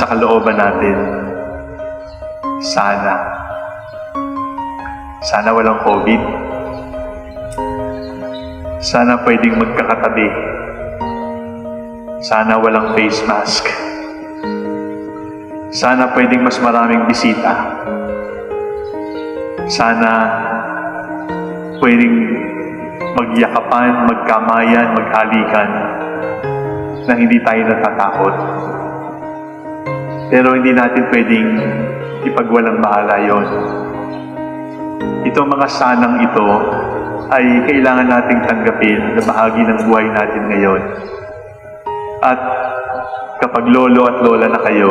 nasa kalooban natin. Sana walang COVID. Sana pwedeng magkakatabi. Sana walang face mask. Sana pwedeng mas maraming bisita. Sana pwedeng magyakapan, magkamayan, maghalikan na hindi tayo natatakot. Pero hindi natin pwedeng ipagwalang bahala yon. Itong mga sanang ito ay kailangan nating tanggapin na bahagi ng buhay natin ngayon. At kapag lolo at lola na kayo,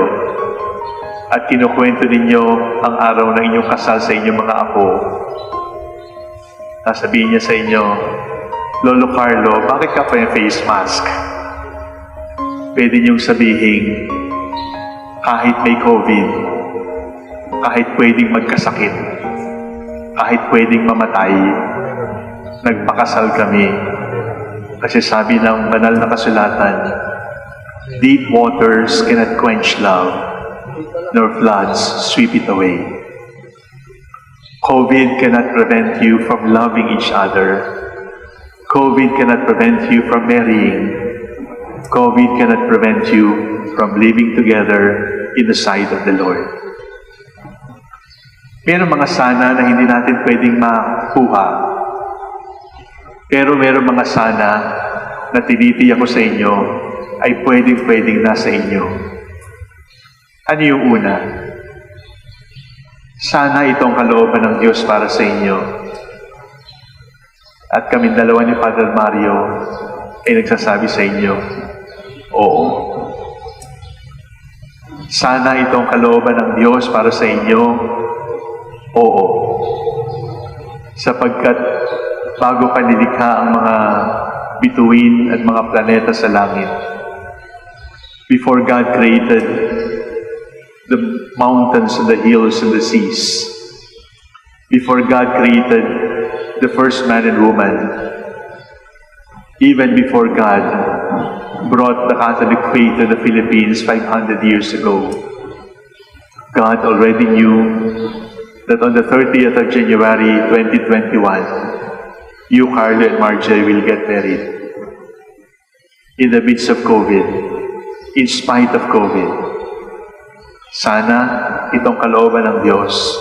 at kinukwento ninyo ang araw ng inyong kasal sa inyong mga apo, sasabihin niya sa inyo, Lolo Carlo, bakit ka pa yung face mask? Pwede niyong sabihin, kahit may COVID, kahit pwedeng magkasakit, kahit pwedeng mamatay, nagpakasal kami. Kasi sabi ng banal na kasulatan, deep waters cannot quench love, nor floods sweep it away. COVID cannot prevent you from loving each other. COVID cannot prevent you from marrying. COVID cannot prevent you from living together in the sight of the Lord. Meron mga sana na hindi natin pwedeng makuha. Pero meron mga sana na tinitiyak ko sa inyo ay pwedeng nasa inyo. Ano yung una? Sana itong kalooban ng Diyos para sa inyo. At kaming dalawa ni Father Mario ay nagsasabi sa inyo, oo. Sana itong kalooban ng Diyos para sa inyo, oo. Sapagkat bago pa nilikha ang mga bituin at mga planeta sa langit, before God created the mountains and the hills and the seas, before God created the first man and woman, even before God brought the Catholic faith to the Philippines 500 years ago, God already knew that on the 30th of January 2021, you, Carlo and Marjorie, will get married in the midst of COVID, in spite of COVID. Sana itong kalooban ng Diyos.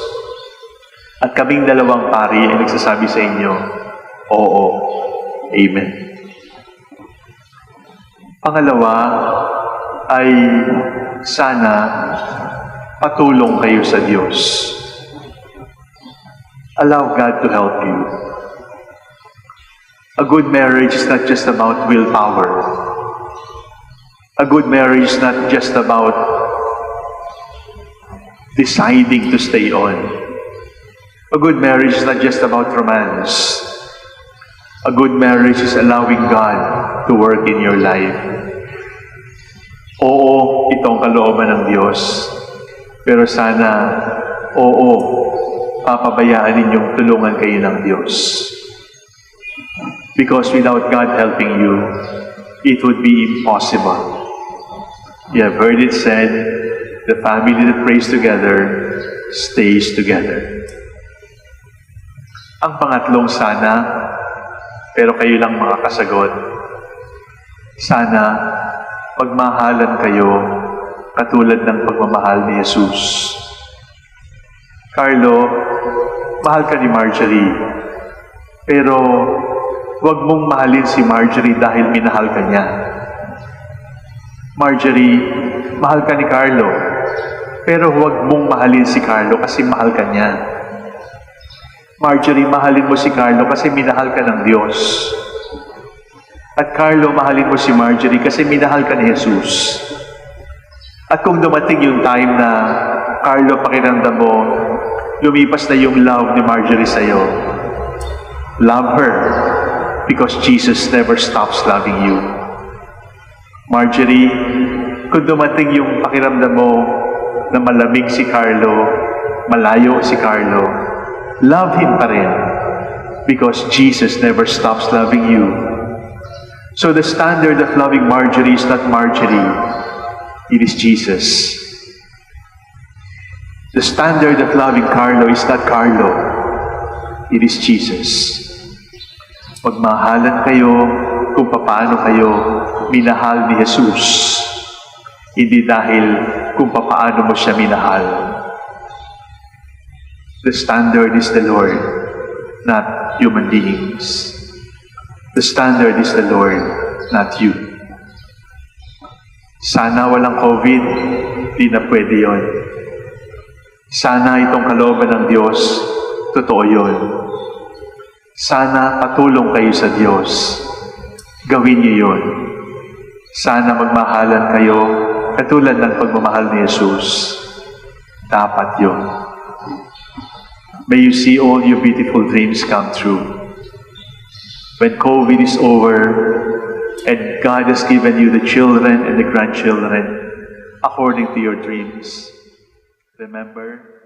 At kaming dalawang pari ay nagsasabi sa inyo, oo, amen. Pangalawa ay sana patulong kayo sa Diyos. Allow God to help you. A good marriage is not just about willpower. A good marriage is not just about deciding to stay on. A good marriage is not just about romance. A good marriage is allowing God to work in your life. Oo, itong kalooban ng Diyos. Pero sana, oo, papabayaan ninyong tulungan kayo ng Diyos. Because without God helping you, it would be impossible. You have heard it said, the family that prays together stays together. Ang pangatlong sana, pero kayo lang makakasagot, sana pagmahalan kayo katulad ng pagmamahal ni Jesus. Carlo, mahal ka ni Marjorie, pero huwag mong mahalin si Marjorie dahil minahal ka niya. Marjorie, mahal ka ni Carlo, pero huwag mong mahalin si Carlo kasi mahal ka niya. Marjorie, mahalin mo si Carlo kasi minahal ka ng Diyos. At Carlo, mahalin mo si Marjorie kasi minahal ka ni Jesus. At kung dumating yung time na, Carlo, pakiramdam mo, lumipas na yung love ni Marjorie sa'yo, love her because Jesus never stops loving you. Marjorie, kung dumating yung pakiramdam mo na malamig si Carlo, malayo si Carlo, love him pa rin because Jesus never stops loving you. So the standard of loving Marjorie is not Marjorie, it is Jesus. The standard of loving Carlo is not Carlo. It is Jesus. Magmahalan kayo kung paano kayo minahal ni Jesus. Hindi dahil kung paano mo siya minahal. The standard is the Lord, not human beings. The standard is the Lord, not you. Sana walang COVID, di na pwede yun. Sana itong kalooban ng Diyos, totoo yun. Sana patulong kayo sa Diyos, gawin niyo yun. Sana magmahalan kayo, katulad ng pagmamahal ni Jesus. Dapat yun. May you see all your beautiful dreams come true. When COVID is over, and God has given you the children and the grandchildren according to your dreams, remember,